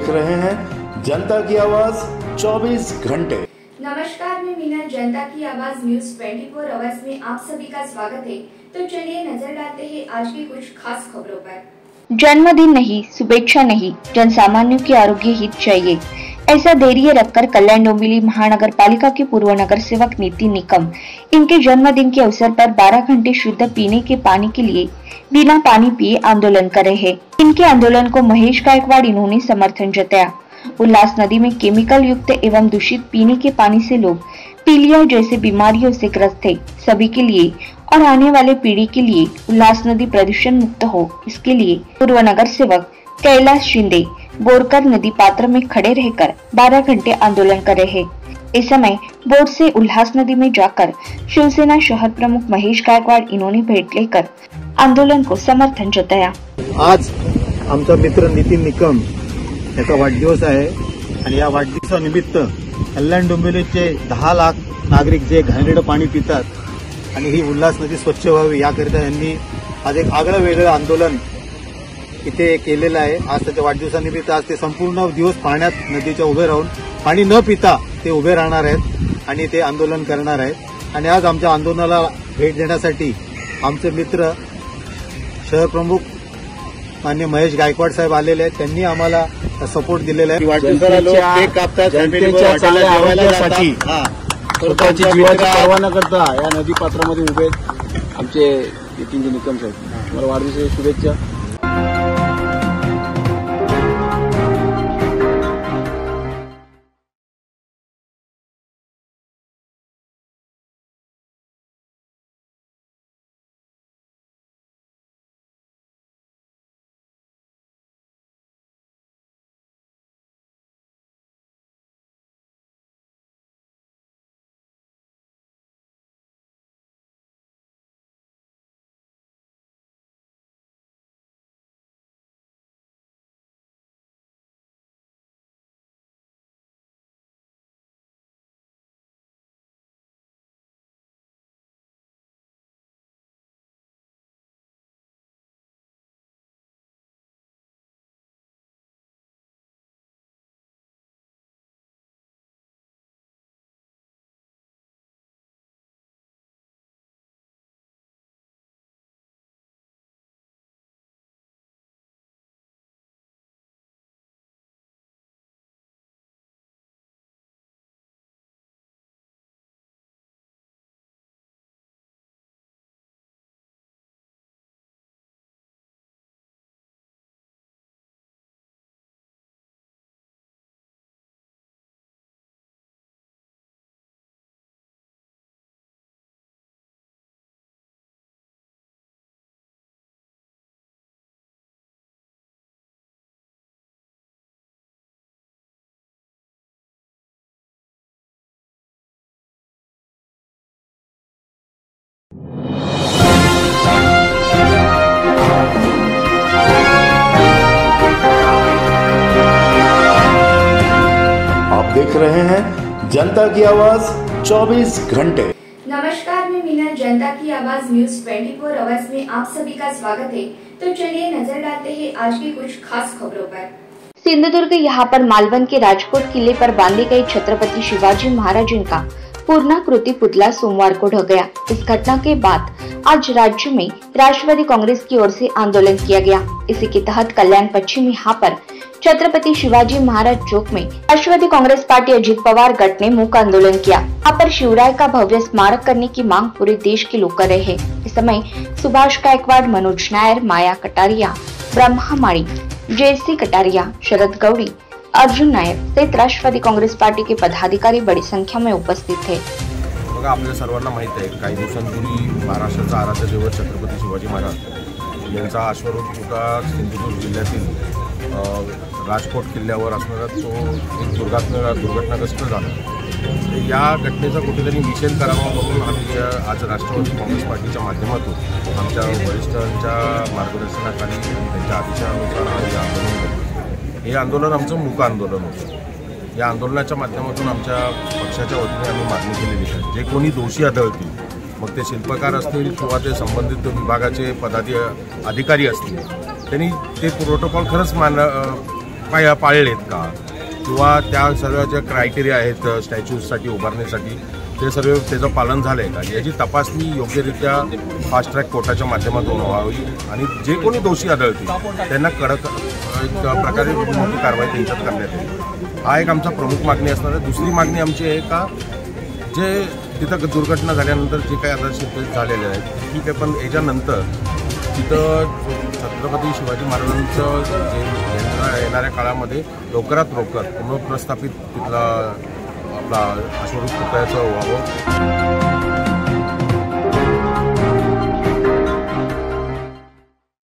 देख रहे हैं जनता की आवाज 24 घंटे। नमस्कार, मैं मीना। जनता की आवाज न्यूज 24 आवर्स में आप सभी का स्वागत है। तो चलिए नजर डालते हैं आज की कुछ खास खबरों पर। जन्मदिन नहीं, शुभेच्छा नहीं, जनसामान्यों के आरोग्य हित चाहिए, ऐसा धैर्य रखकर कल्याण डोंबिवली महानगर पालिका के पूर्व नगर सेवक नितिन निकम इनके जन्मदिन के अवसर पर 12 घंटे शुद्ध पीने के पानी के लिए बिना पानी पिए आंदोलन कर रहे हैं। इनके आंदोलन को महेश गायकवाड़ इन्होंने समर्थन जताया। उल्लास नदी में केमिकल युक्त एवं दूषित पीने के पानी से लोग पीलिया जैसे बीमारियों से ग्रस्त थे। सभी के लिए और आने वाले पीढ़ी के लिए उल्लास नदी प्रदूषण मुक्त हो, इसके लिए पूर्व नगर सेवक कैलाश शिंदे बोरकर नदी पात्र में खड़े रहकर 12 घंटे आंदोलन कर रहे। इस समय बोर्ड से उल्लास नदी में जाकर शिवसेना शहर प्रमुख महेश गायकवाड़ इन्होंने भेट लेकर आंदोलन को समर्थन जताया। आज आमचा मित्र नितिन निकम याचा वाढदिवस आहे आणि या वाढदिवसानिमित्त कल्याण डोंबिवलीचे 10 लाख नागरिक जे घाणेरडं पाणी पितात आणि ही उल्हास नदी स्वच्छ व्हावी याकरिता यांनी आज एक आगळं वेगळं आंदोलन इथे केलेलं आहे। आज त्याच्या वाढदिवसानिमित्त आज ते संपूर्ण दिवस पाण्यात नदीच्या उभे राहून पाणी न पिता ते उभे राहणार आहेत आणि ते आंदोलन करणार आहेत। आणि आज आमच्या आंदोलनाला भेट देण्यासाठी आमचे मित्र शहर प्रमुख माननीय महेश गायकवाड साहेब आलेले आहेत। त्यांनी आम्हाला सपोर्ट दिलेला आहे। वाढदिवसाला लोक केक कापतात, जनतेच्या चांगल्या आरोग्यासाठी स्वतःची जीवाची पर्वा न करता या नदी पात्रामध्ये उभे आमचे नितिन निकम साहेब। मला वाढदिवसाच्या शुभेच्छा। देख रहे हैं जनता की आवाज 24 घंटे। नमस्कार, मैं मीना। जनता की आवाज न्यूज 24 आवर्स में आप सभी का स्वागत है। तो चलिए नजर डालते हैं आज की कुछ खास खबरों पर। सिंधुदुर्ग यहाँ पर मालवन के राजकोट किले पर बांधे गए छत्रपति शिवाजी महाराज का पूर्णाकृति पुतला सोमवार को ढह गया। इस घटना के बाद आज राज्य में राष्ट्रवादी कांग्रेस की ओर से आंदोलन किया गया। इसी के तहत कल्याण पश्चिम यहाँ पर छत्रपति शिवाजी महाराज चौक में राष्ट्रवादी कांग्रेस पार्टी अजित पवार गट ने मूक आंदोलन किया। यहाँ पर शिवराय का भव्य स्मारक करने की मांग पूरे देश के लोग कर रहे हैं। इस समय सुभाष गायकवाड़, मनोज नायर, माया कटारिया, ब्रह्मा माळी, जयसी कटारिया, शरद गौड़ी, अर्जुन नायर सहित राष्ट्रवादी कांग्रेस पार्टी के पदाधिकारी बड़ी संख्या में उपस्थित थे। बघा, आपल्या सर्वांना माहित आहे, काही दिवसांपूर्वी महाराष्ट्राचा आराध्य दैवत छत्रपती शिवाजी महाराज यांचा अश्वारूढ पुतळा सिंधुदुर्ग जिल्ह्यातील राजकोट किल्ल्यावर असणारा तो एक दुर्घटनाग्रस्त झाला। या घटनेचा कुठेतरी निषेध करावा म्हणून आम्ही आज राष्ट्रवादी काँग्रेस पार्टीच्या माध्यमातून आमच्या वरिष्ठांच्या मार्गदर्शनाखाली त्यांच्या आदेशानुसार आम्ही आंदोलन केलं। हे आंदोलन आमचं मूक आंदोलन होतं। या आंदोलनाच्या माध्यमातून आमच्या पक्षाच्या वतीने आम्ही मागणी केलेली आहे, जे कोणी दोषी आढळतील, मग ते शिल्पकार असतील किंवा ते संबंधित विभागाचे अधिकारी असतील, त्यांनी ते प्रोटोकॉल खरंच पाळलेत का, किंवा त्या सर्व ज्या क्रायटेरिया आहेत स्टॅच्यूसाठी उभारण्यासाठी ते सर्व त्याचं पालन झालं आहे का, याची तपासणी योग्यरित्या फास्ट ट्रॅक कोर्टाच्या माध्यमातून व्हावी आणि जे कोणी दोषी आढळतील त्यांना कडक एक प्रकारे मोठी कारवाई त्यांच्यात करण्यात येईल. हा एक आमचा प्रमुख मागणी असणार आहे. दुसरी मागणी आमची आहे का, जे तिथं दुर्घटना झाल्यानंतर जे काही आता शिल्प झालेले आहेत ठीक आहे, पण याच्यानंतर तिथं छत्रपती शिवाजी महाराजांचं जे येणाऱ्या काळामध्ये लवकरात लवकर पुनर्प्रस्थापित तिथला आपला अश्वरूप पुतळ्याचं व्हावं.